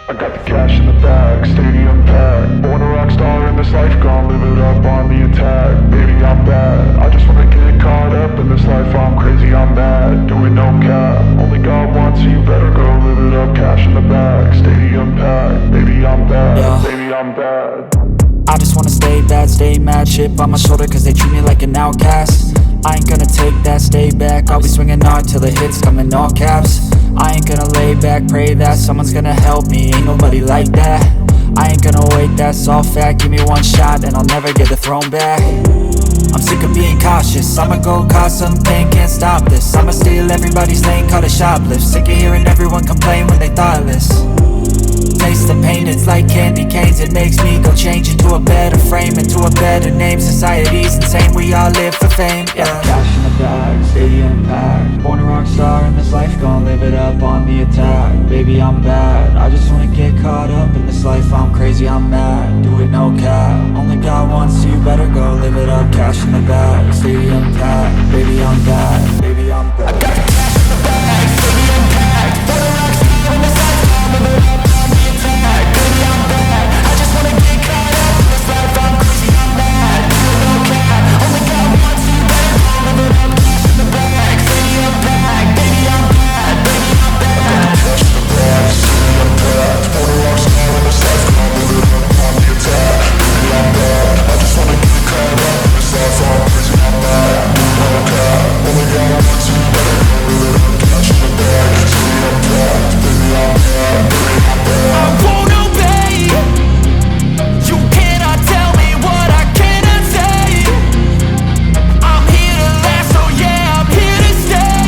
I got the cash in the bag, stadium packed. Born a rock star in this life, gon' live it up on the attack. Baby, I'm bad, I just wanna get caught up in this life. I'm crazy, I'm mad, doing no cap. Only God wants, so you better go live it up. Cash in the bag, stadium packed. Baby, I'm bad, Yeah. baby, I'm bad. I just wanna stay bad, stay mad. Chip on my shoulder cause they treat me like an outcast. I ain't gonna take that, stay back. I'll be swinging hard till the hits come in all caps. I ain't gonna lay back, pray that someone's gonna help me. Ain't nobody like that. I ain't gonna wait, that's all fact. Give me one shot and I'll never get the throne back. I'm sick of being cautious, I'ma go cause some pain, can't stop this. I'ma steal everybody's lane, call it shoplift. Sick of hearing everyone complain when they thoughtless. Taste the pain, it's like candy canes. It makes me go change into a better frame, into a better name. Society's insane, we all live for fame, yeah. Cash in the bag, stadium packed. Born a rock star in this life, gon' live it up on the attack. Baby, I'm bad, I just wanna get caught up in this life. I'm crazy, I'm mad, do it no cap. Only God wants, so you better go live it up. Cash in the bag, stadium packed. Baby, I'm bad, baby, I'm bad. I got the cash in the bag, stadium packed. Born a rock star in this life, gon' live it up on the attack. Baby, I'm bad, I just wanna get caught up in this life. I'm crazy, I'm mad, do it no cap. Only God wants, so you better go live it up. Cash in the bag, stadium packed. Baby, I'm bad, baby, I'm bad. Cash in the bag, stadium packed. Born a rock star in this life, gon' live it up on the attack. Baby, I'm bad, I just wanna get caught up in this life. I'm crazy, I'm mad, do it no cap. Only God wants, so you better go live it up. Cash in the bag, stadium packed. Baby, I'm bad, baby, I'm bad. I won't obey. You cannot tell me what I cannot say. I'm here to last, so yeah, I'm here to stay.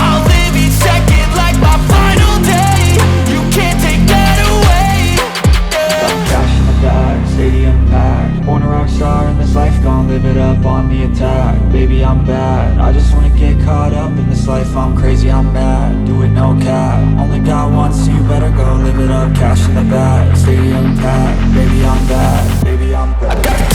I'll live each second like my final day. You can't take that away, yeah. Cash in the bag, stadium packed. Born a rock star in this life, gon' live it up on the attack. Baby, I'm bad, I just wanna get caught up in this life. I'm crazy, I'm mad, do it no cap. Only God wants, so you better go live it up. Cash in the bag, stadium packed. Baby, I'm bad, baby, I'm bad.